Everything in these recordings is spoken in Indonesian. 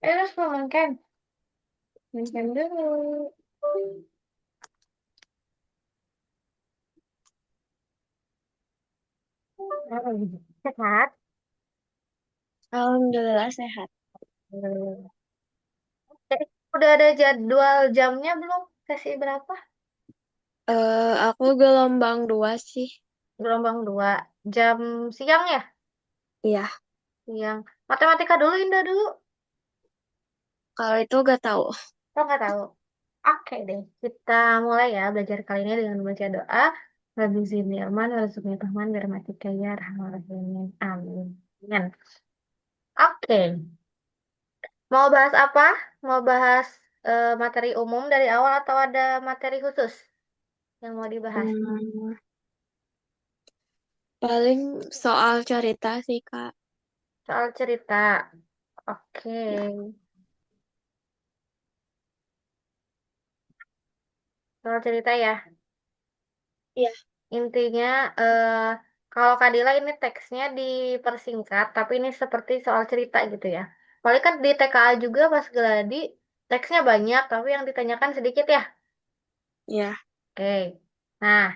Terus mau makan. Makan dulu. Sehat. Alhamdulillah sehat. Hmm. Udah ada jadwal jamnya belum? Sesi berapa? Aku gelombang 2 sih. Gelombang dua. Jam siang ya? Iya, Siang. Matematika dulu, Indah dulu. kalau itu gak tahu. Lo nggak tahu. Oke deh. Kita mulai ya belajar kali ini dengan membaca doa. Rabbi zidni ilman warzuqni fahman birahmatika ya arhamar rahimin. Amin. Amin. Oke. Mau bahas apa? Mau bahas materi umum dari awal atau ada materi khusus yang mau dibahas? Hmm, paling soal cerita sih, Kak. Soal cerita. Oke. Ya. Soal cerita ya. Iya. Intinya, eh, kalau Kadila ini teksnya dipersingkat, tapi ini seperti soal cerita gitu ya. Paling kan di TKA juga pas Geladi, teksnya banyak, tapi yang ditanyakan sedikit ya. Ya, Oke. Nah,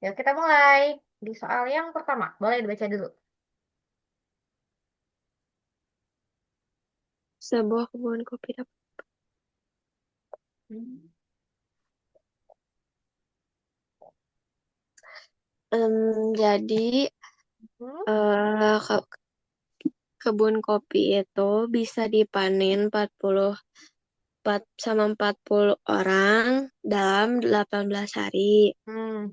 yuk kita mulai. Di soal yang pertama, boleh dibaca dulu. sebuah kebun kopi dapat. Hmm. Jadi Hmm. kebun kopi itu bisa dipanen 40 orang dalam 18 hari. Hmm.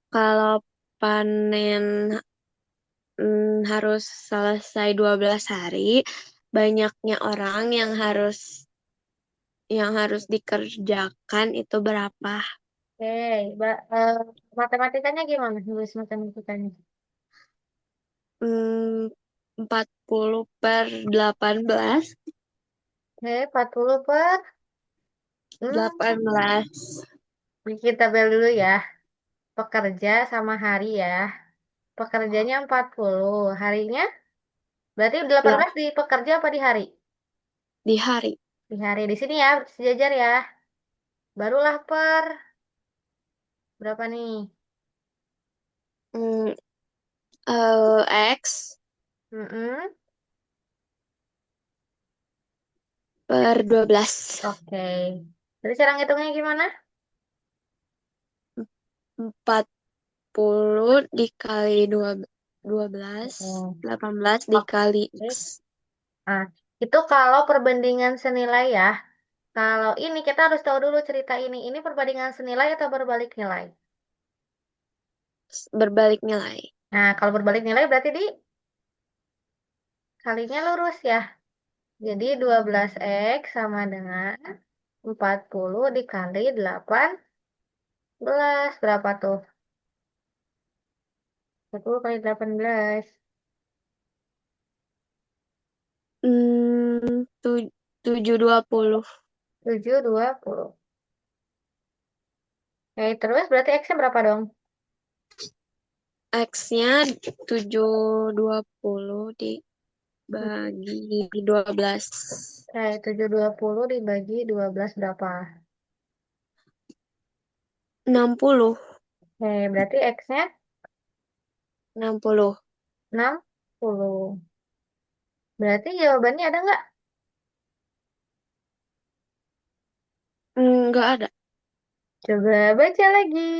Kalau panen harus selesai 12 hari, banyaknya orang yang harus dikerjakan itu berapa? Oke, matematikanya gimana? Nulis matematikanya. Hmm, 40/18. Oke, 40 per. Hmm. 18. Bikin tabel dulu ya. Pekerja sama hari ya. Pekerjanya 40 harinya berarti delapan Lah, belas di pekerja apa di hari? di hari. Di hari. Di sini ya, sejajar ya. Barulah per berapa nih? Hmm, X Mm-mm. per 12. Oke. Jadi cara ngitungnya gimana? 40 dikali 12, Mm. 18 dikali X. Oke. Nah, itu kalau perbandingan senilai ya. Kalau ini kita harus tahu dulu cerita ini. Ini perbandingan senilai atau berbalik nilai? Berbalik nilai. Nah, kalau berbalik nilai berarti kalinya lurus ya. Jadi 12x sama dengan 40 dikali 18. Berapa tuh? 40 kali 18. Hmm, 720. 720. Oke, terus berarti X-nya berapa dong? X-nya 720 dibagi 12. Oke, 720 dibagi 12 berapa? 60. Oke, berarti X-nya 60. 60. Berarti jawabannya ada nggak? Nggak ada. Coba baca lagi.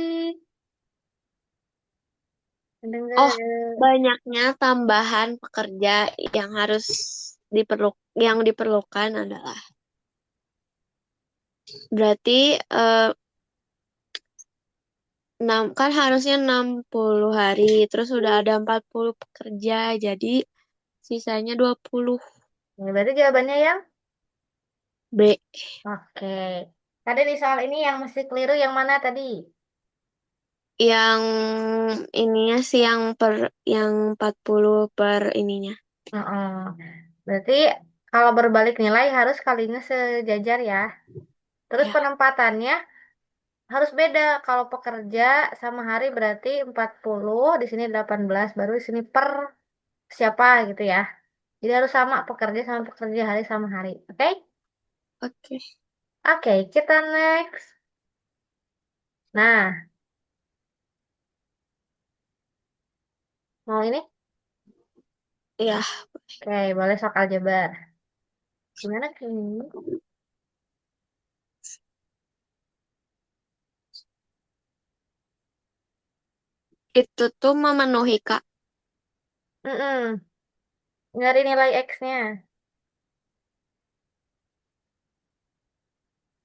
Ada nggak Oh, ada? banyaknya tambahan pekerja yang harus yang diperlukan adalah berarti eh, kan harusnya 60 hari, terus udah ada 40 pekerja, jadi sisanya 20. Ini berarti jawabannya yang B. oke. Tadi di soal ini yang mesti keliru yang mana tadi? Yang ininya sih yang 40 per ininya. Heeh. Berarti kalau berbalik nilai harus kalinya sejajar ya. Terus Ya. penempatannya harus beda. Kalau pekerja sama hari berarti 40, di sini 18, baru di sini per siapa gitu ya. Jadi harus sama pekerja sama pekerja, hari sama hari. Oke? Oke. Oke, kita next. Nah, mau ini? Ya, Oke, boleh sok aljabar. Gimana ini? itu tuh memenuhi Kak. Mm-mm. Nyari nilai X-nya.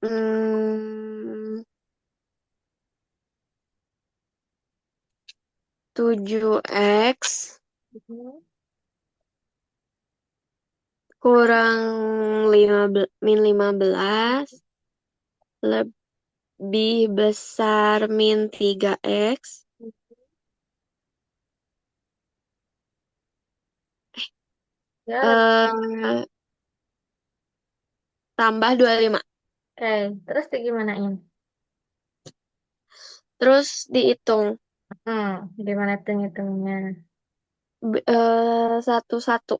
Hmm, 7X Mhm. kurang 15, min 15 lebih besar min 3X Ya, eh, tambah 25. oke, terus digimanain? Terus dihitung Gimana tuh ngitungnya? satu-satu.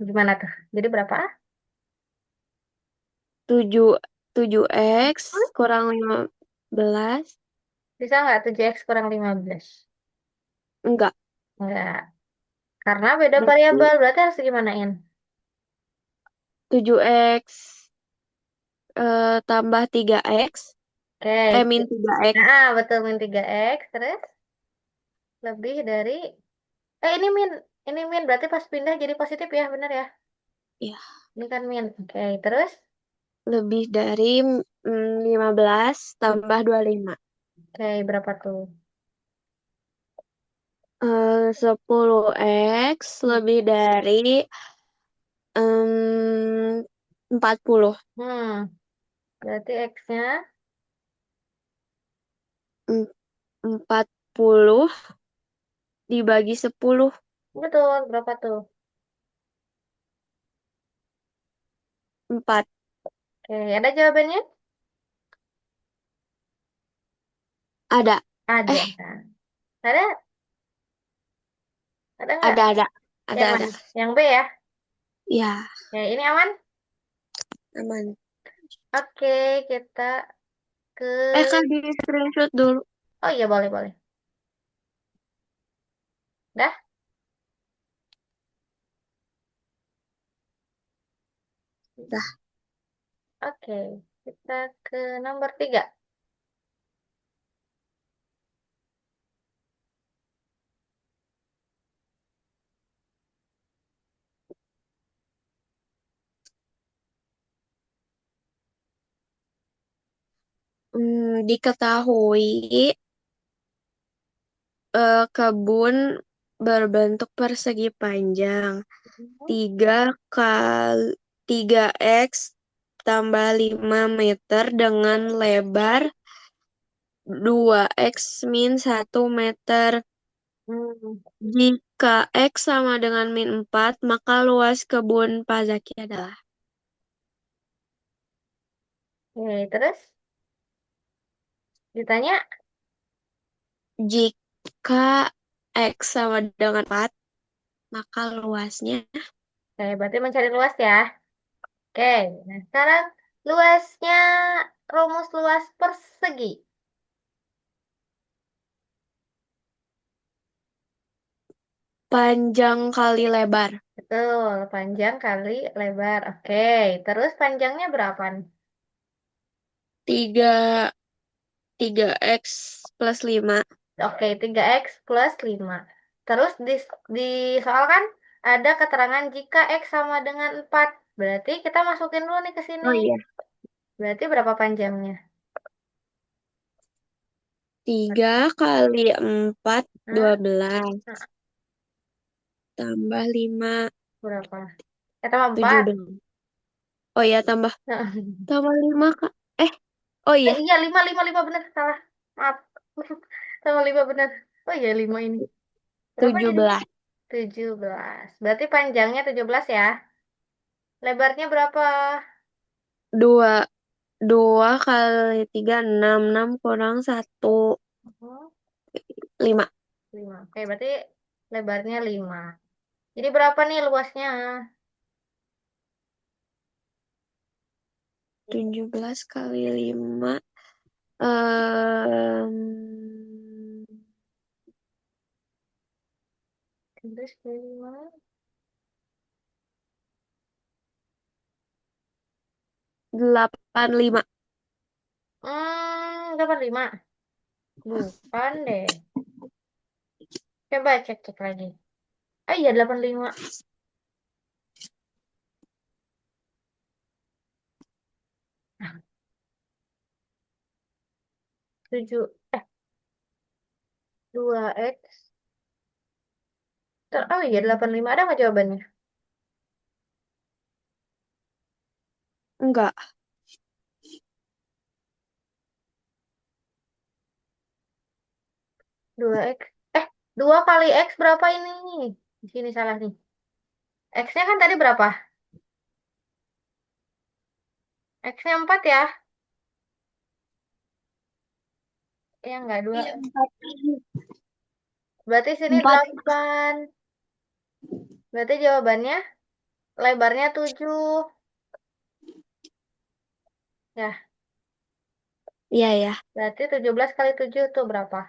Gimana tuh? Jadi berapa? 7, 7X kurang 15. Bisa nggak 7X kurang 15? Enggak, Enggak. Karena beda berarti variabel, berarti harus digimanain? 7X tambah 3X, Oke, min 3X. betul min 3X, terus lebih dari, ini min, berarti pas pindah jadi positif ya, bener ya? Ya, Ini kan min, oke, terus, lebih dari 15 tambah 25. oke, berapa tuh? 10X lebih dari em, 40. Hmm, berarti X-nya, Em- 40 dibagi 10, betul, berapa tuh? 4. Oke, ada jawabannya? Ada. Ada, Eh, ada, ada nggak? ada. Yang Ada. mana? Yang B ya? Ya, Oke, ini aman? aman. Oke, kita ke, Kak, di screenshot dulu. oh iya boleh, boleh. Dah? Dah. Oke, kita ke nomor 3. Diketahui kebun berbentuk persegi panjang 3 kali 3x tambah 5 meter dengan lebar 2x min 1 meter. Hmm, Jika x sama dengan min 4, maka luas kebun Pak Zaki adalah. oke, terus ditanya, Jika x sama dengan 4, maka luasnya oke, berarti mencari luas ya. Oke, nah sekarang luasnya, rumus luas persegi. panjang kali lebar. Betul, panjang kali lebar. Oke, terus panjangnya berapa nih? 3 3x plus 5. Oke, 3X plus 5. Terus di soal kan ada keterangan jika X sama dengan 4. Berarti kita masukin dulu nih ke sini. Oh iya. Berarti berapa panjangnya? 3 kali 4, Hah? 12. Nah, Tambah 5, berapa? Tambah 7 4. dong. Oh iya, tambah 5 Kak. Eh, oh iya, Iya, 5, 5, 5 bener. Salah. Maaf. Tambah 5 bener. Oh iya, 5 ini. Berapa tujuh jadi? belas 17. Berarti panjangnya 17 ya. Lebarnya berapa? dua 2 kali 3 6. 6 kurang 1, Oh, 5. 5. Oke, berarti lebarnya 5. Jadi berapa nih luasnya? 17 kali 5. em 17 kali 5. 85. Dapat 5. Bukan deh. Coba cek-cek lagi. Iya 85. 7. 2x. Oh iya 85. Ada nggak jawabannya? Enggak. 2x. 2 kali x berapa ini? Di sini salah nih. X-nya kan tadi berapa? X-nya 4 ya? Iya enggak 2. Iya, 4. Berarti sini 4. 8. Berarti jawabannya lebarnya 7. Ya, Iya ya. berarti 17 kali 7 tuh berapa?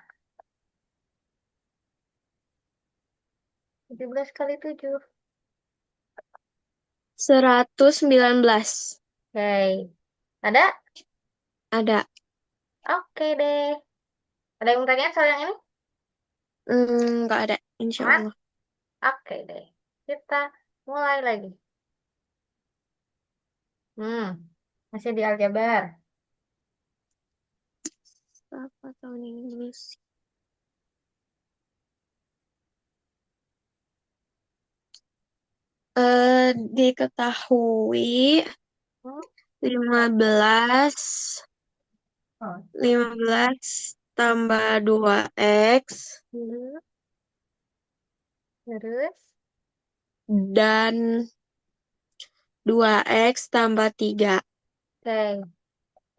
17 kali 7. 119. Oke. Ada? Ada. Oke deh. Ada yang mau tanya soal yang ini? Enggak ada, insya Aman? Allah. Oke deh. Kita mulai lagi. Hmm, masih di aljabar. Apa tahun Inggris? Diketahui Hmm? 15 Oh, 15 tambah 2x hmm. Terus? dan 2x tambah 3. Oke.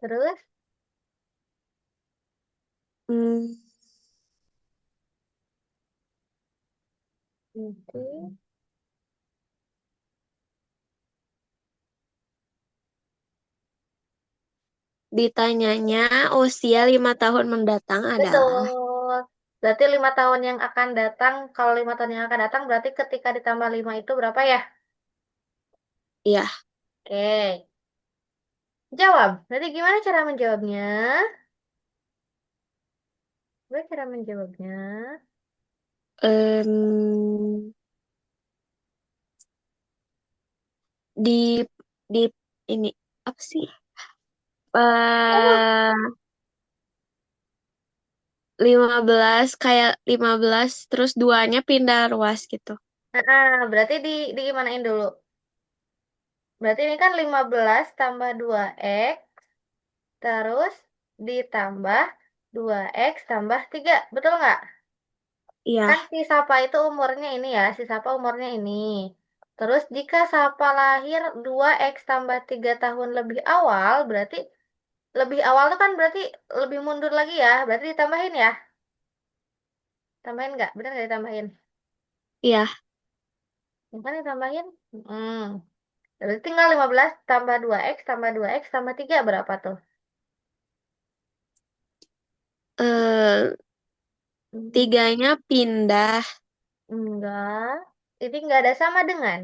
Terus? Hmm, Nanti. Ditanyanya usia 5 tahun mendatang adalah, Betul. Berarti 5 tahun yang akan datang, kalau 5 tahun yang akan datang, berarti ketika ditambah 5 itu berapa ya? ya, Oke. Jawab. Berarti gimana cara menjawabnya? Gue cara menjawabnya. em, di di ini apa sih? Oh, Eh 15, kayak 15 terus duanya pindah ruas gitu. berarti di gimanain dulu? Berarti ini kan 15 tambah 2x, terus ditambah 2x tambah 3. Betul nggak? Iya, Kan si Sapa itu umurnya ini ya, si Sapa umurnya ini. Terus jika Sapa lahir 2x tambah 3 tahun lebih awal, berarti lebih awal tuh kan berarti lebih mundur lagi ya. Berarti ditambahin ya? Tambahin nggak? Bener nggak ditambahin? iya. Ya kan ditambahin? Hmm. Berarti tinggal 15 tambah 2x tambah 2x tambah 3 berapa tuh? eh Hmm. Tiganya pindah. Enggak. Ini nggak ada sama dengan.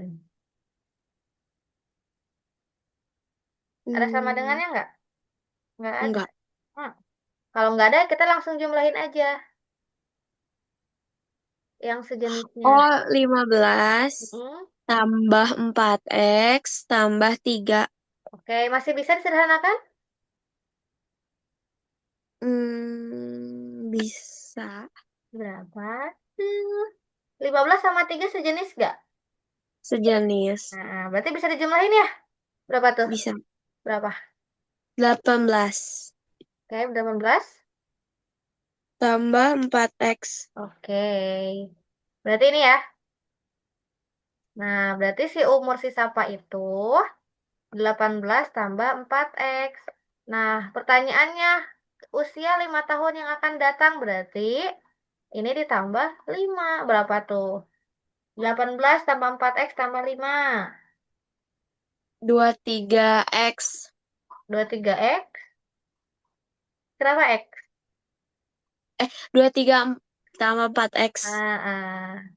Ada sama Hmm, dengannya nggak? Nggak ada. enggak. Hmm. Kalau nggak ada, kita langsung jumlahin aja yang sejenisnya. Oh, 15 Hmm. tambah 4x tambah 3. Oke, masih bisa disederhanakan? Bisa. Berapa tuh? 15 sama 3 sejenis nggak? Sejenis. Nah, berarti bisa dijumlahin ya? Berapa tuh? Bisa. Berapa? 18 Oke, 18. tambah 4x. Oke. Berarti ini ya. Nah, berarti si umur si Sapa itu 18 tambah 4x. Nah, pertanyaannya, usia 5 tahun yang akan datang berarti ini ditambah 5. Berapa tuh? 18 tambah 4x tambah 5. 23x. 23x. Kenapa X? 23 tambah 4x.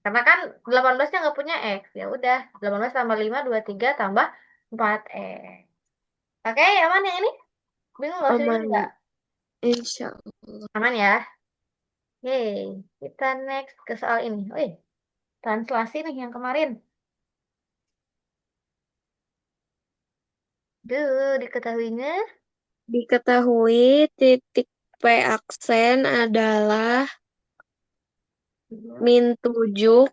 Karena kan 18-nya nggak punya X. Ya udah, 18 tambah 5, 23 tambah 4x. Oke, aman yang ini? Bingung nggak? Serius nggak? Aman. Insya Allah. Aman ya? Yeay, kita next ke soal ini. Wih, translasi nih yang kemarin. Diketahuinya. Diketahui titik P aksen adalah Hmm. min 7,12.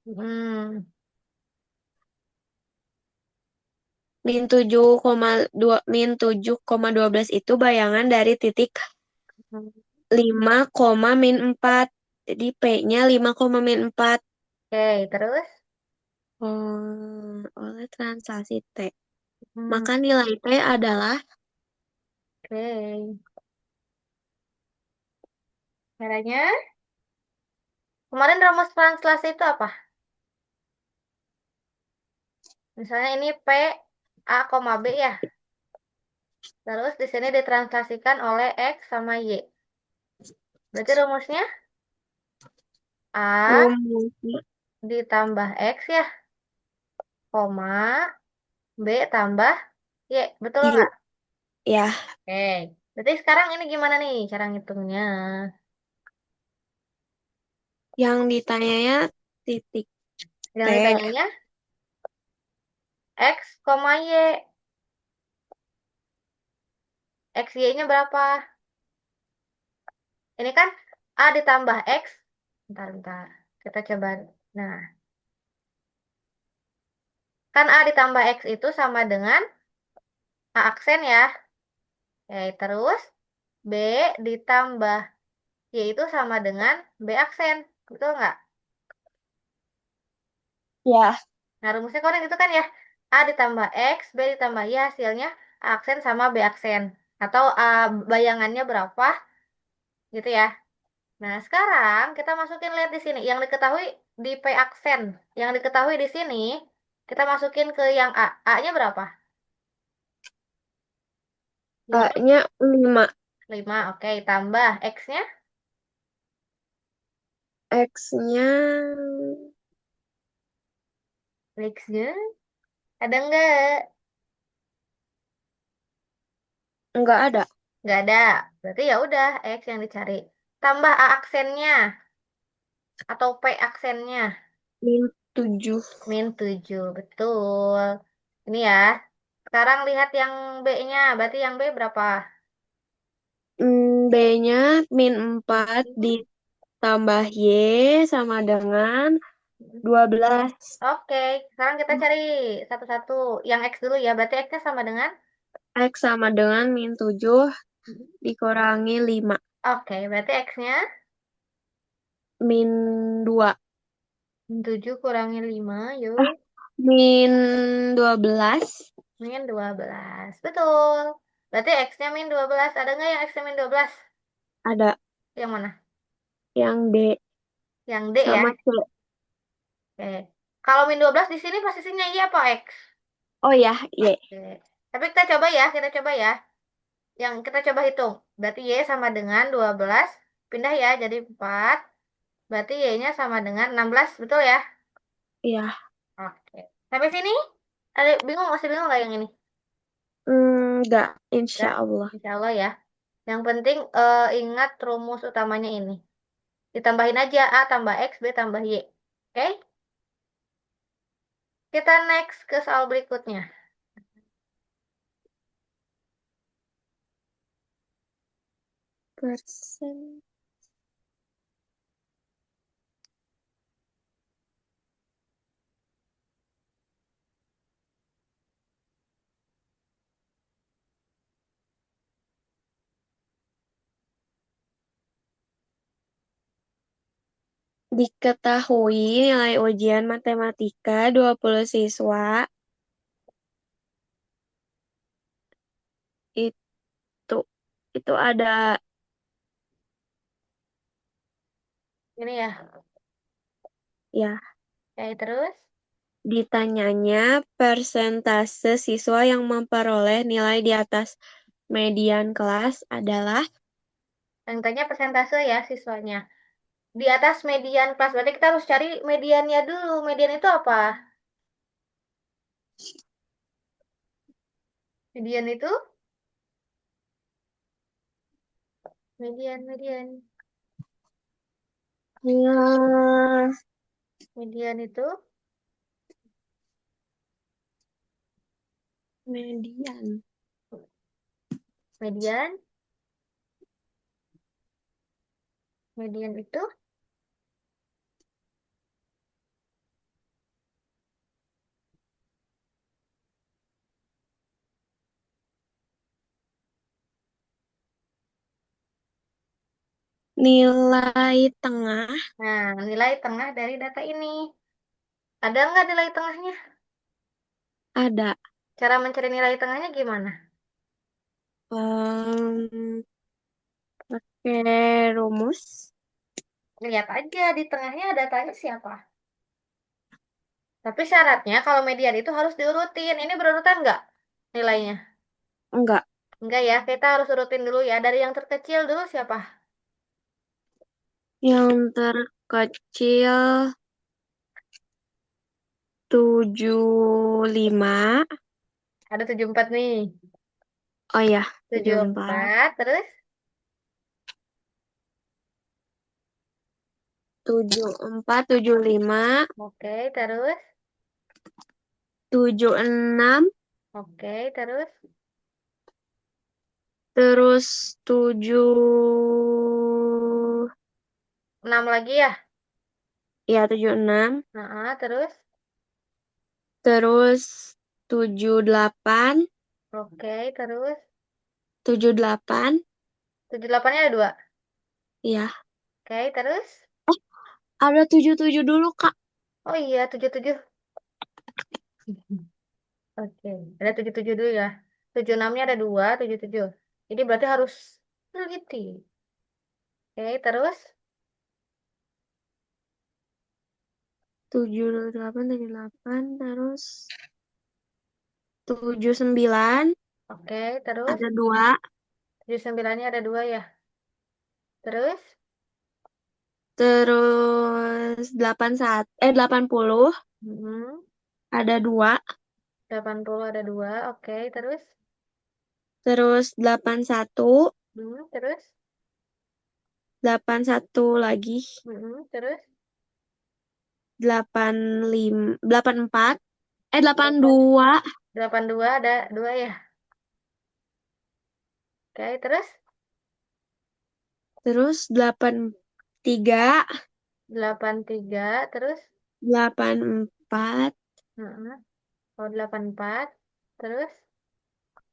Hmm. Min 7,12 itu bayangan dari titik 5, min 4. Jadi P-nya 5, min 4. Oke, terus? Oleh translasi T. Hmm. Maka nilai T adalah Oke. Caranya? Kemarin rumus translasi itu apa? Misalnya ini P, A, koma B ya. Terus di sini ditranslasikan oleh X sama Y. Berarti rumusnya A rumusnya. ditambah X ya, koma B tambah Y. Betul nggak? Yuk, ya. Oke. Berarti sekarang ini gimana nih cara ngitungnya? Yang ditanyanya titik T. Yang ditanyanya X, koma Y. X, Y-nya berapa? Ini kan A ditambah X. Bentar. Kita coba. Nah, kan A ditambah X itu sama dengan A aksen ya. Oke, terus B ditambah Y itu sama dengan B aksen. Betul nggak? Ya. Nah, rumusnya kemarin itu kan ya. A ditambah X, B ditambah Y hasilnya A aksen sama B aksen. Atau A bayangannya berapa gitu ya. Nah, sekarang kita masukin lihat di sini. Yang diketahui di P aksen. Yang diketahui di sini, kita masukin ke yang A. A-nya berapa? 5. A-nya 5. 5, oke. Tambah X-nya. X-nya X-nya ada nggak? nggak ada. Nggak ada. Berarti ya udah X yang dicari. Tambah A aksennya atau P aksennya. Min 7. -7, betul. Ini ya. Sekarang lihat yang B-nya. Berarti yang B berapa? B-nya -4 ditambah Y sama dengan 12. Oke, sekarang kita cari satu-satu. Yang X dulu ya. Berarti X-nya sama dengan? X sama dengan -7 dikurangi 5. Oke, berarti X-nya -2. 7 kurangi 5, Eh, yuk. -12. -12. Betul. Berarti X-nya -12. Ada nggak yang X-nya -12? Ada Yang mana? yang D Yang D ya. sama C. Oke. Kalau -12 di sini posisinya Y apa X? Oh ya, Y. Oke. Tapi kita coba ya. Yang kita coba hitung. Berarti Y sama dengan 12. Pindah ya jadi 4. Berarti Y-nya sama dengan 16, betul ya? Iya. Oke. Sampai sini? Ada bingung, masih bingung nggak yang ini? Enggak, insya Enggak, Allah. insya Allah ya. Yang penting ingat rumus utamanya ini. Ditambahin aja A tambah X, B tambah Y. Oke? Kita next ke soal berikutnya. Persen. Diketahui nilai ujian matematika 20 siswa itu itu ada Ini ya. Ya, Oke, terus ditanyanya persentase siswa yang memperoleh nilai di atas median kelas adalah yang tanya persentase ya siswanya. Di atas median kelas, berarti kita harus cari mediannya dulu. Median itu apa? Median itu? Median. ya, Median itu? median. Median. Median itu? Nilai tengah Nah, nilai tengah dari data ini. Ada nggak nilai tengahnya? ada. Cara mencari nilai tengahnya gimana? Em, Pakai rumus. Lihat aja di tengahnya datanya siapa. Tapi syaratnya kalau median itu harus diurutin. Ini berurutan nggak nilainya? Enggak. Enggak ya, kita harus urutin dulu ya. Dari yang terkecil dulu siapa? Yang terkecil 75. Ada 74 nih. Oh ya, tujuh 74. empat terus? 74, 75, Oke, terus? 76, Oke, terus? terus 6 lagi ya? ya 76, Nah, terus? terus 78, Oke, terus? 78, 78-nya ada 2. ya. Oke, terus? Eh, ada 77 dulu, Kak. Oh iya, 77. Oke, ada 77 dulu ya. 76-nya ada 2, 77. Ini berarti harus teliti. Oke, terus? 78, 78, terus 79, Oke, terus? ada 2, 79-nya ada 2 ya. Terus? terus 81, 80, Hmm, ada 2, 80 ada 2. Oke, terus? terus 81, Terus? 81 lagi, Terus? 85, 84, 8, 82, 82 ada 2 ya. Oke, terus? terus 83, 83 terus? 84, Heeh. Oh, 84. Terus?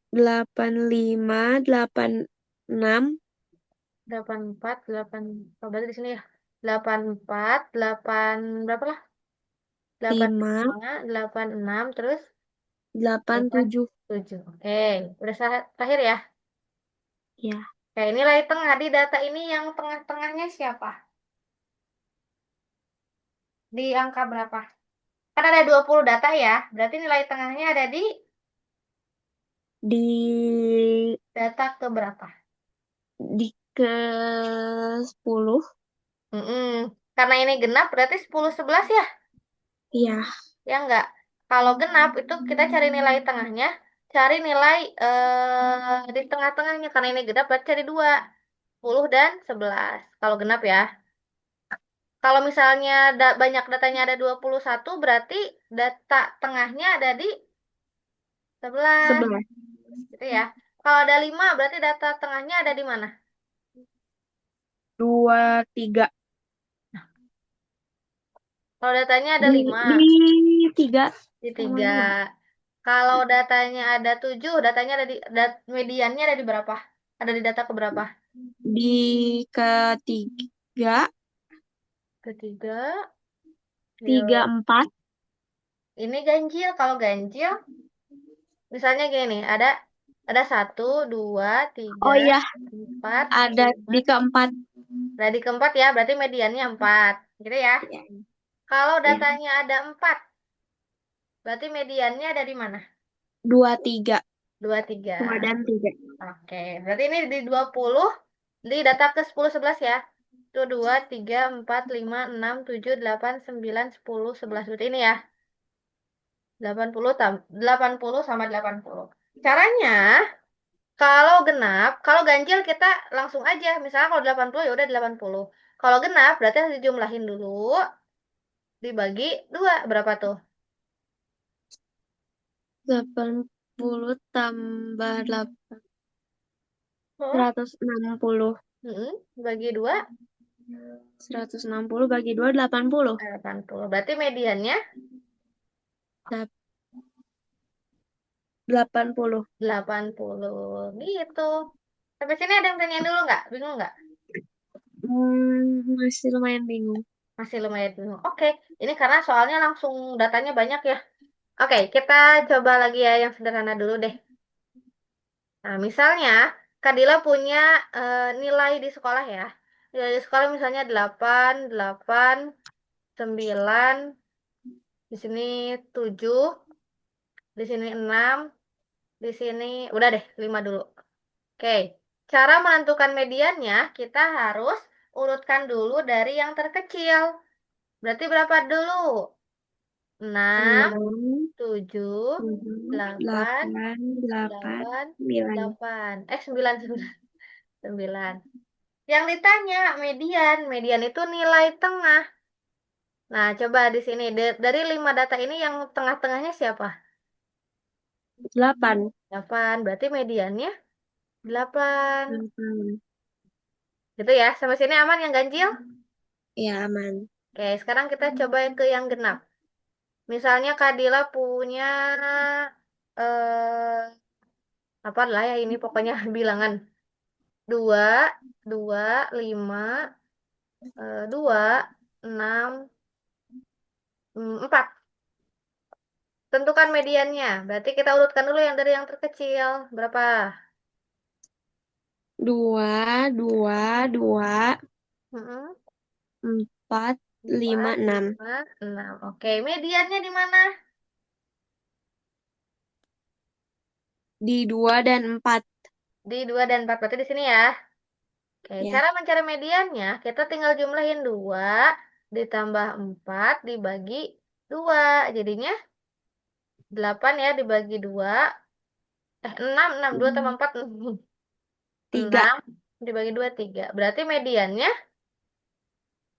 85, 86, 84, 8. Oh, berarti di sini ya. 84, 8 berapa lah? 5, 85, 86 terus 87. 87. Oke, udah terakhir ya. Ya, Oke, nilai tengah di data ini yang tengah-tengahnya siapa? Di angka berapa? Kan ada 20 data ya. Berarti nilai tengahnya ada di di data ke berapa? di ke 10. Mm-mm. Karena ini genap berarti 10 11 ya? Ya, Ya enggak. Kalau genap itu kita cari nilai tengahnya, cari nilai di tengah-tengahnya karena ini genap berarti cari 2, 10 dan 11. Kalau genap ya. Kalau misalnya banyak datanya ada 21 berarti data tengahnya ada di 11 11, gitu ya. Kalau ada 5 berarti data tengahnya ada di mana? 2, 3. Kalau datanya ada Di 5 di 3 di sama 3. 2. Kalau datanya ada 7 datanya ada di mediannya ada di berapa? Ada di data ke berapa? Di ketiga, Ketiga. 3, Nil- 4. Ini ganjil. Kalau ganjil, misalnya gini, ada 1, 2, 3, Oh iya, 4, ada 5. di keempat. Nah, di keempat ya, berarti mediannya 4. Gitu ya. Kalau Ya, datanya ada 4, berarti mediannya ada di mana? 23. 23. 2 dan 3. Oke, berarti ini di 20, di data ke 10 11 ya. Itu 2 3 4 5 6 7 8 9 10 11. Berarti ini ya. 80 80 sama 80. Caranya, kalau genap, kalau ganjil kita langsung aja. Misalnya kalau 80 ya udah 80. Kalau genap berarti harus dijumlahin dulu, dibagi 2 berapa tuh? 80 tambah 8. Hah? 160. Bagi 2 160 bagi 2 80. 80. Berarti mediannya Dap- 80. 80. Gitu. Sampai sini ada yang tanyain dulu nggak? Bingung nggak? Masih lumayan bingung. Masih lumayan bingung. Oke, ini karena soalnya langsung datanya banyak ya. Oke, kita coba lagi ya yang sederhana dulu deh. Nah, misalnya Kadila punya nilai di sekolah ya. Nilai di sekolah misalnya 8, 8, 9, di sini 7, di sini 6, di sini udah deh 5 dulu. Oke, cara menentukan mediannya kita harus urutkan dulu dari yang terkecil. Berarti berapa dulu? 6, 6, 7, 7, 8, 8, 8, 8, 9. 8. 9, 9. 9. Yang ditanya median. Median itu nilai tengah. Nah, coba di sini. Dari 5 data ini yang tengah-tengahnya siapa? 8. 8. Berarti mediannya 8. 8. Gitu ya. Sampai sini aman yang ganjil? Ya, aman. Oke, sekarang kita coba ke yang genap. Misalnya Kadila punya eh apa lah ya ini pokoknya bilangan 2, 2, 5, 2, 6, 4. Tentukan mediannya. Berarti kita urutkan dulu yang dari yang terkecil. Berapa? 2, 2, 2, Mm-mm. 4, 5, 4, 6. 5, 6. Oke, mediannya di mana? Di 2 dan 4. Di 2 dan 4. Berarti di sini ya. Oke, Ya. cara mencari mediannya, kita tinggal jumlahin 2 ditambah 4 dibagi 2. Jadinya 8 ya dibagi 2. 6, 6. 2 tambah 4, 3. 6 dibagi 2, 3. Berarti mediannya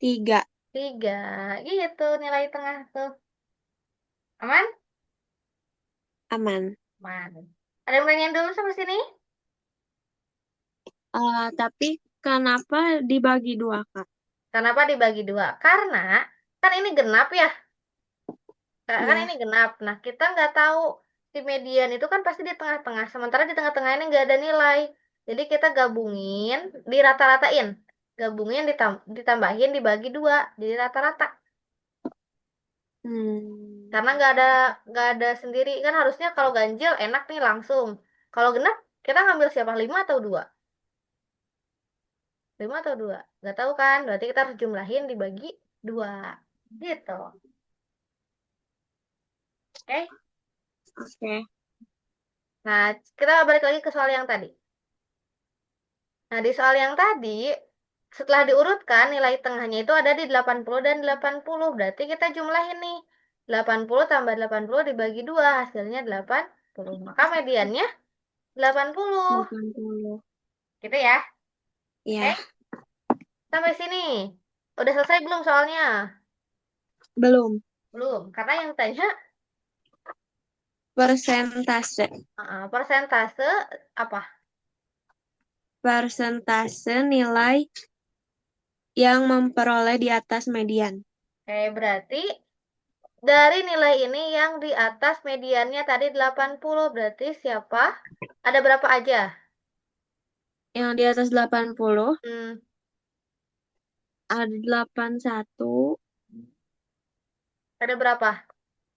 3. 3. Gitu nilai tengah tuh. Aman? Aman. Aman. Ada yang nanyain dulu sampai sini? Tapi kenapa dibagi 2, Kak? Kenapa dibagi 2? Karena kan ini genap ya. Kan ini Ya. genap. Nah, kita nggak tahu si median itu kan pasti di tengah-tengah. Sementara di tengah-tengah ini nggak ada nilai. Jadi kita gabungin, dirata-ratain. Gabungin, ditambahin, dibagi 2. Jadi rata-rata. Karena Hmm. nggak ada sendiri. Kan harusnya kalau ganjil enak nih langsung. Kalau genap, kita ngambil siapa? 5 atau 2? 5 atau 2? Nggak tahu kan? Berarti kita harus jumlahin dibagi 2. Gitu. Oke? Oke. Nah, kita balik lagi ke soal yang tadi. Nah, di soal yang tadi, setelah diurutkan, nilai tengahnya itu ada di 80 dan 80. Berarti kita jumlahin nih. 80 tambah 80 dibagi 2, hasilnya 80. Maka mediannya 80. 80. Gitu ya. Ya. Oke, sampai sini. Udah selesai belum soalnya? Belum. Belum, karena yang tanya Persentase. persentase apa? Persentase nilai yang memperoleh di atas median. Oke, berarti dari nilai ini yang di atas mediannya tadi 80. Berarti siapa? Ada berapa aja? Yang di atas 80 Hmm, ada 81. ada berapa?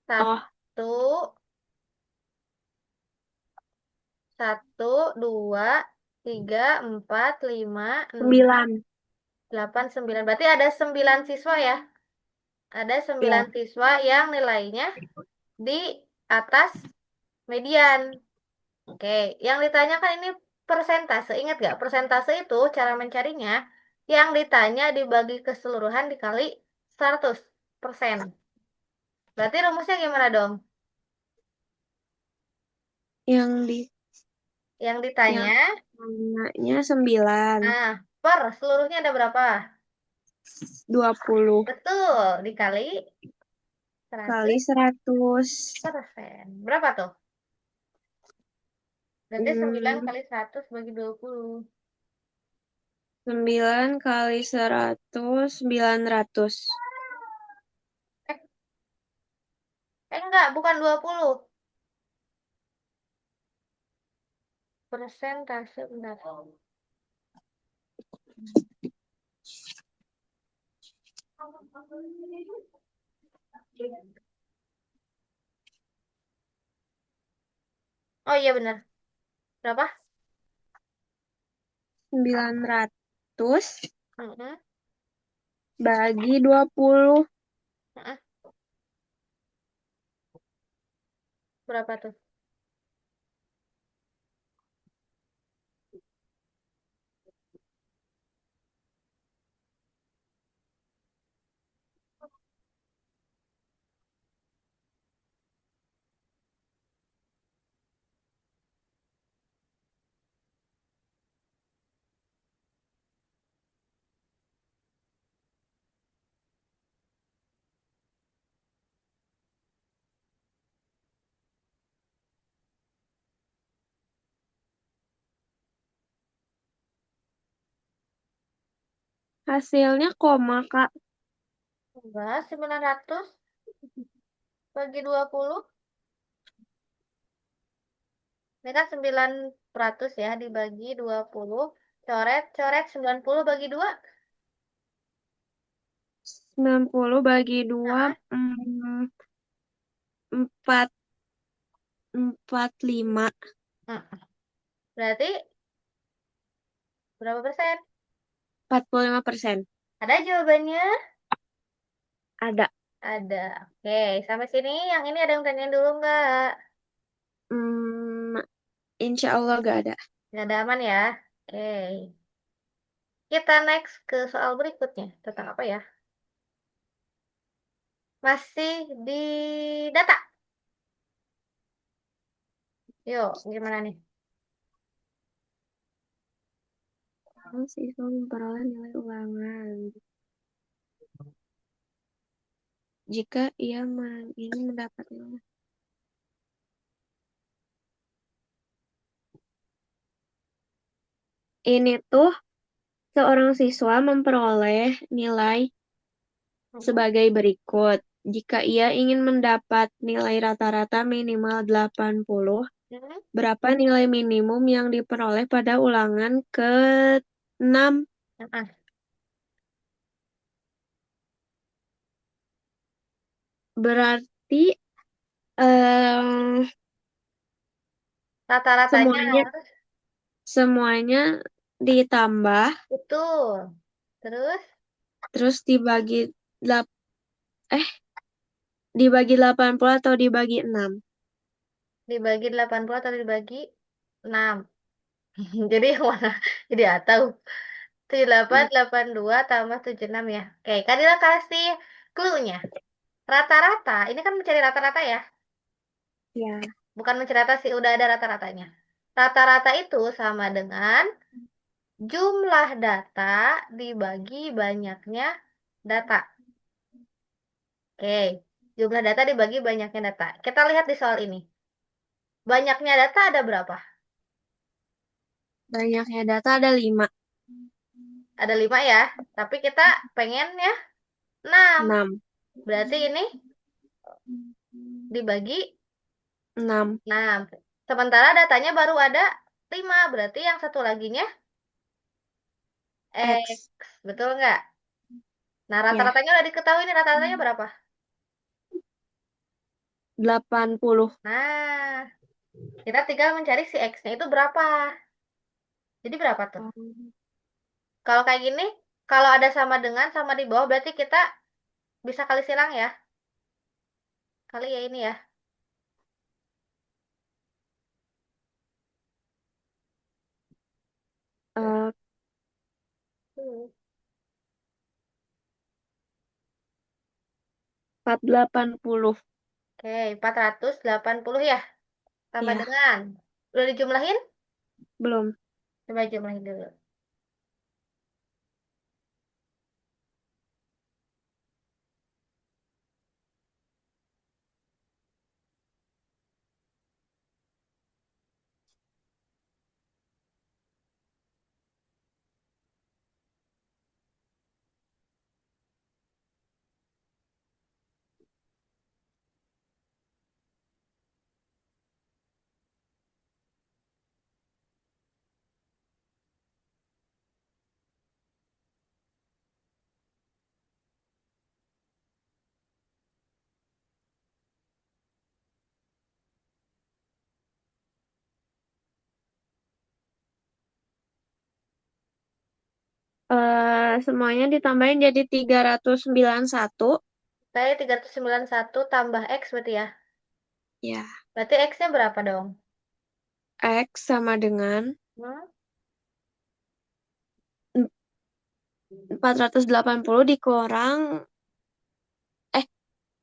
Oh, Satu, satu, dua, tiga, empat, lima, enam, 9. delapan, sembilan. Berarti ada 9 siswa ya? Ada Ya, 9 siswa yang nilainya di atas median. Oke, yang ditanyakan ini persentase. Ingat gak? Persentase itu cara mencarinya yang ditanya dibagi keseluruhan dikali 100%. Berarti rumusnya gimana dong? yang di Yang yang ditanya, tanyanya 9, nah, per seluruhnya ada berapa? 20 Betul, dikali kali 100%. 100. Berapa tuh? Berarti 9 Hmm, kali 100 bagi 20. 9 kali 100, 900. Eh, enggak, bukan 20. Persentase, benar. Oh iya benar. Berapa? 900 Mm-mm, bagi 20. mm-mm. Berapa tuh? Hasilnya koma, Kak. Enggak, 900 bagi 20. Ini kan 900 ya dibagi 20. Coret, coret 90 bagi 2. 90 bagi 2, Nah, 4, 45. berarti berapa persen? 45%. Ada jawabannya? Ada. Ada. Oke, sampai sini yang ini ada yang tanyain dulu nggak? Hmm, insya Allah gak ada. Nggak ada aman ya? Oke. Kita next ke soal berikutnya. Tentang apa ya? Masih di data. Yuk, gimana nih? Siswa memperoleh nilai ulangan jika ia ingin mendapat nilai. Ini tuh seorang siswa memperoleh nilai Mm-mm. sebagai berikut. Jika ia ingin mendapat nilai rata-rata minimal 80, Mm-mm. berapa nilai minimum yang diperoleh pada ulangan ke-6? Mm-mm. Berarti eh, Rata-ratanya semuanya semuanya ditambah betul. Terus terus delap- eh dibagi 80 atau dibagi 6? dibagi 80 atau dibagi 6. Jadi yang mana? Jadi atau 78, 82 tambah 76 ya. Oke, Kadila kasih clue-nya. Rata-rata, ini kan mencari rata-rata ya. Ya, Bukan mencari rata sih, udah ada rata-ratanya. Rata-rata itu sama dengan jumlah data dibagi banyaknya data. Oke, jumlah data dibagi banyaknya data. Kita lihat di soal ini. Banyaknya data ada berapa? banyaknya data ada 5. Ada 5 ya. Tapi kita pengen ya 6. 6. Berarti ini dibagi 6. 6. Sementara datanya baru ada 5. Berarti yang satu laginya X. X. Betul nggak? Nah, Ya, rata-ratanya udah diketahui nih rata-ratanya berapa? 80. Nah, kita tinggal mencari si X-nya itu berapa. Jadi berapa tuh? Oh, Kalau kayak gini, kalau ada sama dengan sama di bawah berarti kita Bisa kali silang ya. Kali ya ini ya. Eh, Hmm. 480. Oke, 480 ya. Tambah Ya, dengan. Udah dijumlahin? belum. Coba jumlahin dulu. Semuanya ditambahin jadi 391. Saya 391 tambah X berarti ya. Ya, Berarti X-nya berapa dong? X sama dengan Hmm? 480 dikurang, eh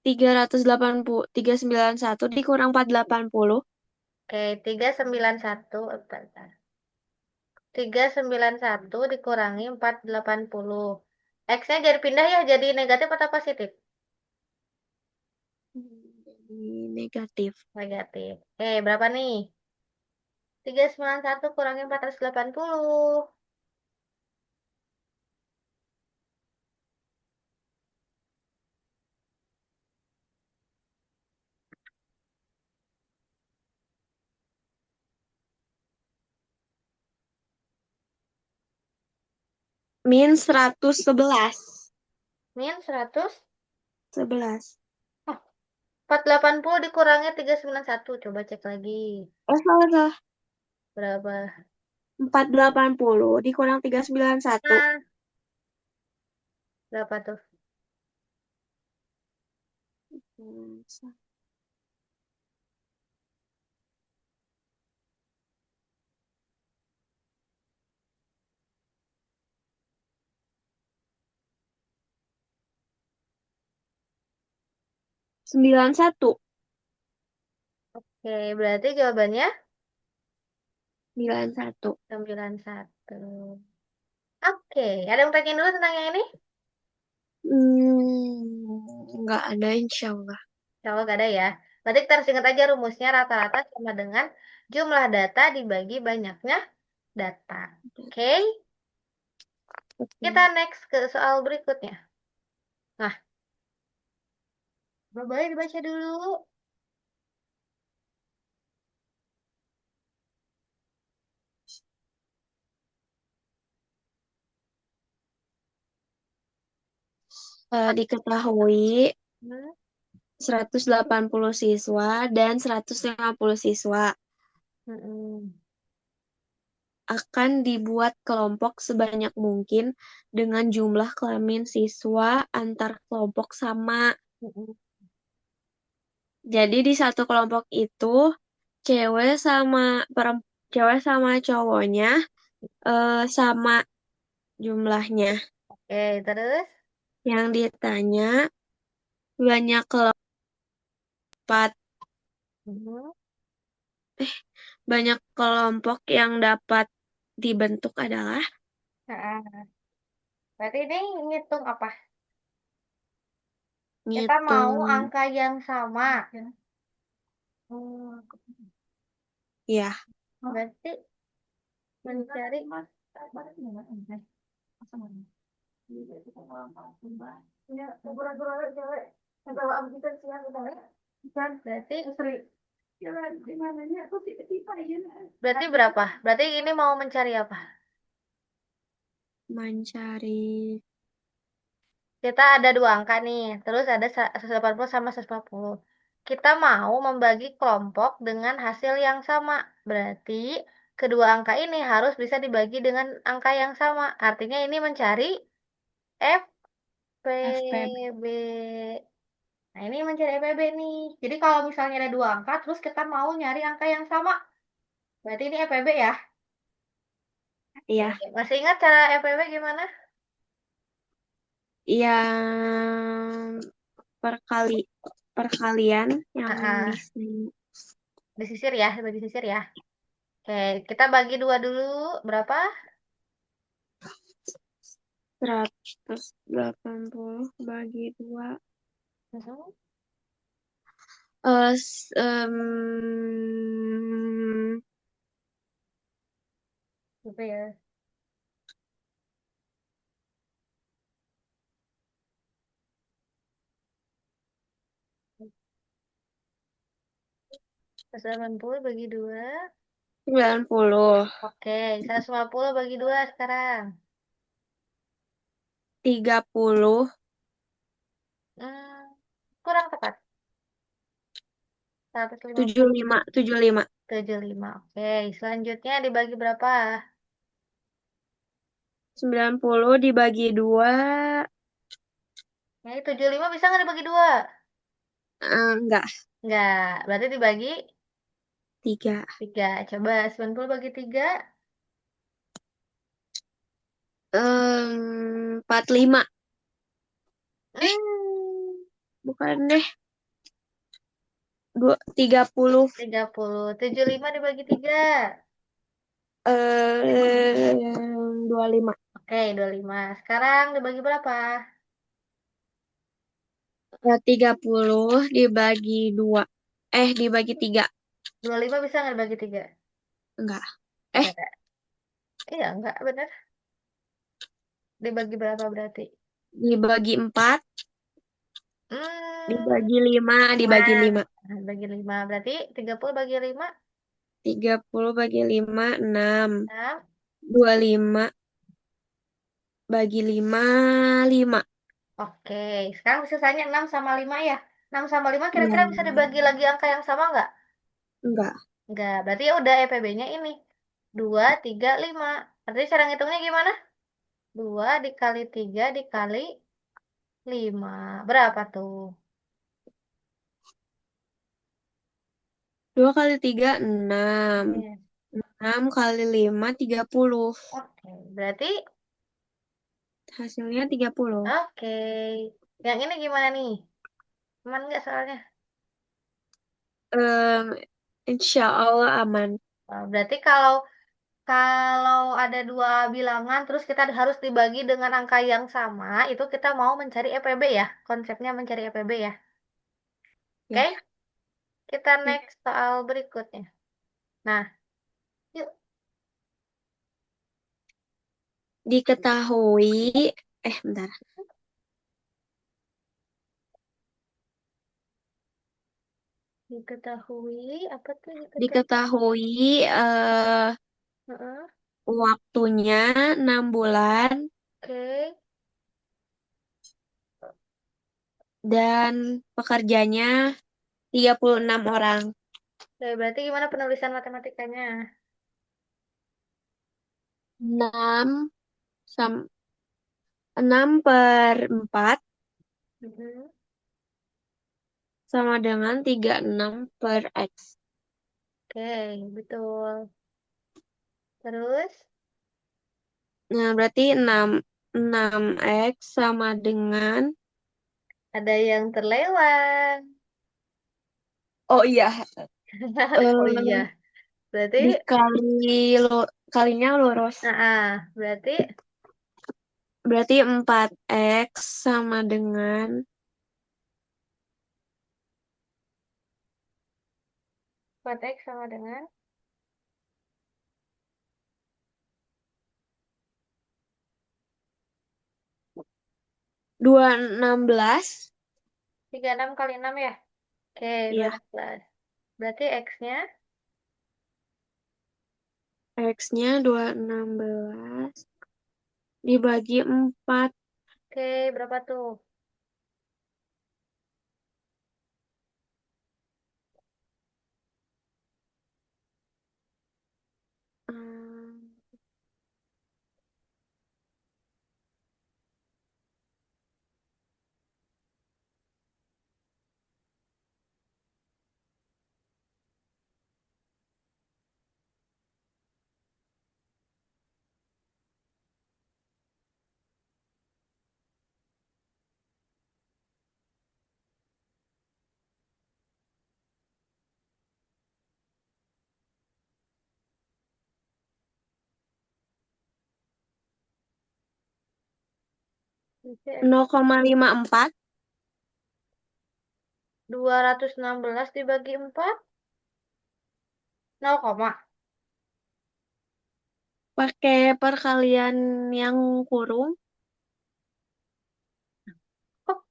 391 dikurang 480. Oke, 391. Bentar, bentar. 391 dikurangi 480. X-nya jadi pindah ya, jadi negatif atau positif? Jadi negatif. Negatif. Berapa nih? 391 kurangi 480. Min 111. Min 100. 11. Oh, 480 dikurangi 391. Coba cek lagi. Oh, salah, salah. Berapa? 480 dikurang 391. Nah, berapa tuh? 91. Oke, berarti jawabannya 91. 91. Oke, ada yang tanya dulu tentang yang ini? Nggak ada insya Allah. Kalau nggak ada ya. Berarti kita harus ingat aja rumusnya rata-rata sama dengan jumlah data dibagi banyaknya data. Oke, kita Oke. next ke soal berikutnya. Nah, boleh dibaca dulu. Diketahui Hmm, 180 siswa dan 150 siswa mm-mm, akan dibuat kelompok sebanyak mungkin dengan jumlah kelamin siswa antar kelompok sama. mm-mm. Jadi di satu kelompok itu cewek sama cewek sama cowoknya sama jumlahnya. Terus? Yang ditanya banyak kelompok Mhm. banyak kelompok yang dapat dibentuk adalah Nah, berarti ini ngitung apa? Kita mau ngitung, angka yang sama. Oh, ya, berarti mencari berarti berapa? Berarti ini mau mencari apa? mencari Kita ada dua angka nih, terus ada 180 sama 140. Kita mau membagi kelompok dengan hasil yang sama. Berarti kedua angka ini harus bisa dibagi dengan angka yang sama. Artinya ini mencari F FPB. FPB. Nah, ini mencari FPB nih. Jadi kalau misalnya ada dua angka, terus kita mau nyari angka yang sama, berarti ini FPB ya. Iya, Oke. Masih ingat cara FPB gimana? yang perkali perkalian yang Ah, di ah. sini Disisir ya, bagi sisir ya. Oke, kita bagi dua dulu. Berapa? 180 bagi dua. Mhm. Eh, Berapa ya? 180 bagi dua. 90. Oke, 150 bagi dua sekarang. 30. Hmm, kurang tepat. 150. 75. 75. 75. Oke, selanjutnya dibagi berapa? 90 dibagi dua. Ini 75 bisa nggak dibagi dua? Enggak. Nggak, berarti dibagi 3. tiga. Coba 90 bagi tiga. 45. Hmm, Bukan deh. 30. 75 dibagi tiga. eh 25. Oke, 25. Sekarang dibagi berapa? 30 dibagi dua. Dibagi 3. 25 bisa nggak dibagi tiga? Enggak. Eh, Enggak. Iya, enggak, bener. Dibagi berapa berarti? dibagi 4. Hmm, Dibagi 5. Dibagi nah, 5. bagi 5. Berarti 30 bagi 5, 30 bagi 5, 6. 6. 25 bagi 5, 5. Oke, sekarang sisanya 6 sama 5 ya. 6 sama 5 Iya. kira-kira bisa dibagi lagi angka yang sama nggak? Enggak. Nggak, berarti ya udah EPB-nya ini. 2, 3, 5. Artinya cara ngitungnya gimana? 2 dikali 3 dikali 5. Berapa tuh? 2 kali 3, 6. Iya. 6 kali 5, 30. Oke, berarti Hasilnya 30. oke. Yang ini gimana nih? Aman nggak soalnya? Em, Insya Allah aman. Oh, berarti kalau kalau ada dua bilangan terus kita harus dibagi dengan angka yang sama, itu kita mau mencari EPB ya. Konsepnya mencari EPB ya. Ya. Oke, kita Oke. next soal berikutnya. Nah, yuk Diketahui, bentar. diketahui apa tuh diketahui? Diketahui Heeh. waktunya 6 bulan Oke. dan pekerjanya 36 orang. Oke, berarti gimana penulisan matematikanya? 6 sam 6 per 4 Mhm. sama dengan 36 per X. Oke, betul. Terus Nah, berarti 6 X sama dengan, ada yang terlewat. oh iya, Oh iya, eh, berarti kalinya lurus. berarti Berarti 4X sama dengan 4x sama dengan 216. 36 kali 6 ya? Oke, Iya, 12. Berarti x-nya, X-nya 216 dibagi 4. oke, berapa tuh? Berarti 0,54 216 dibagi 4, 0 koma. pakai perkalian yang kurung Oh,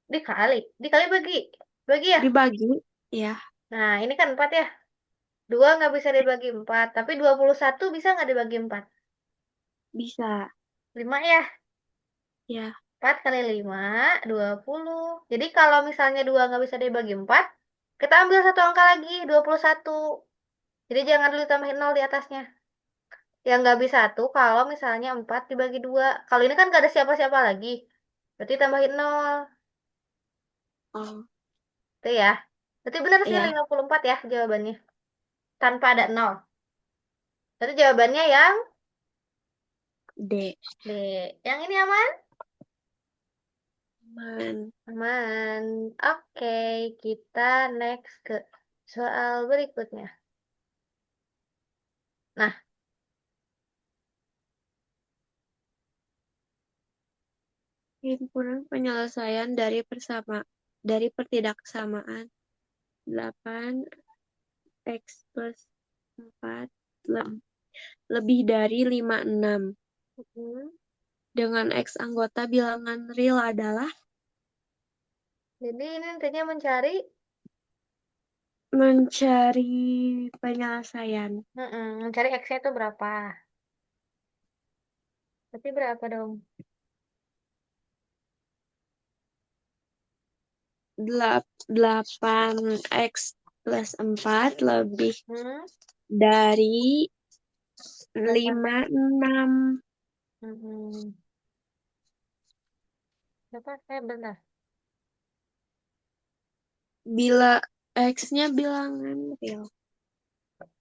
dikali. Dikali bagi. Bagi ya? dibagi ya Nah, ini kan 4 ya. 2 nggak bisa dibagi 4. Tapi 21 bisa nggak dibagi 4? bisa 5 ya. ya. 4 kali 5, 20. Jadi kalau misalnya 2 nggak bisa dibagi 4, kita ambil satu angka lagi, 21. Jadi jangan dulu tambahin 0 di atasnya. Yang nggak bisa tuh kalau misalnya 4 dibagi 2. Kalau ini kan nggak ada siapa-siapa lagi. Berarti tambahin 0. Oh Itu ya. Berarti benar sih ya 54 ya jawabannya. Tanpa ada 0. Berarti jawabannya yang D. D. Yang ini aman? Man. Aman. Oke, kita next ke soal berikutnya. Nah, Himpunan penyelesaian dari pertidaksamaan 8 X plus 4 lebih dari 56 mm, dengan X anggota bilangan real adalah jadi ini intinya mencari mencari penyelesaian mencari X-nya itu berapa. Berarti berapa dong? 8 X plus 4 lebih Hmm, dari 8 X. 56 Hmm, berapa? Bentar. bila X-nya bilangan real.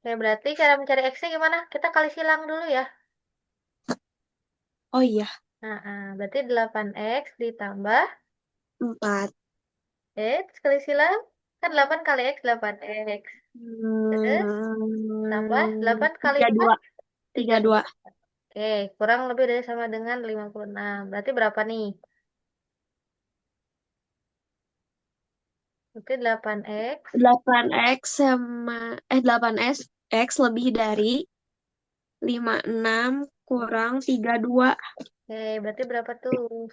Ya, berarti cara mencari X-nya gimana? Kita kali silang dulu ya. Oh iya, Berarti 8X ditambah 4. X kali silang. Kan 8 kali X, 8X. Terus tambah 8 kali Tiga 4, dua, tiga tiga dua. dua, Oke, kurang lebih dari sama dengan 56. Berarti berapa nih? Berarti 8X. 8X sama 8 X lebih dari 56 kurang 32. Oke, berarti berapa tuh?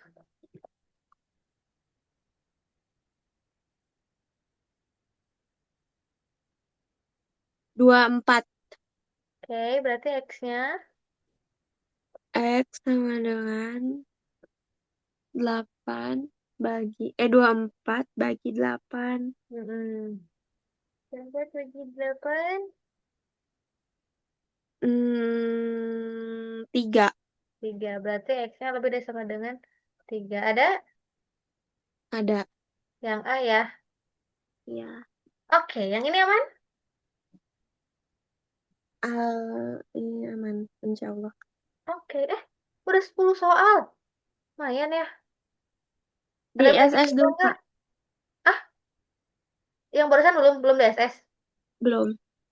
24 Oke, berarti X-nya. X sama dengan 24 bagi 8. Mm-mm. 4 bagi 8. 3 3. Berarti X-nya lebih dari sama dengan 3. Ada ada yang A ya. ya. Oke, yang ini aman? Ini aman insya Allah. Oke, udah 10 soal. Lumayan ya. Ada Di yang pengen SS coba dulu nggak? Kak, Ah, yang barusan belum belum DSS. belum.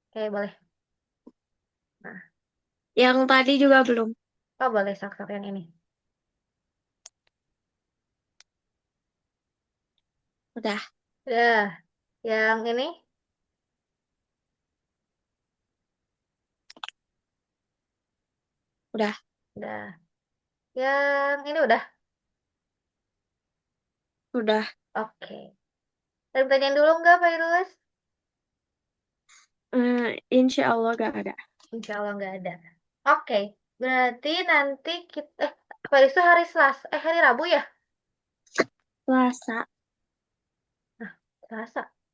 Oke, boleh. Nah, Yang tadi juga belum. oh boleh sok-sok yang ini. Udah, Udah, yang ini udah, udah. Yang ini udah. udah. Oke. Ada pertanyaan dulu nggak, Pak Irus? Insya Allah gak ada. Insya Allah nggak ada. Oke, berarti nanti kita, Pak Irus tuh hari Selasa, hari Rabu ya? Selasa. Nah, Selasa.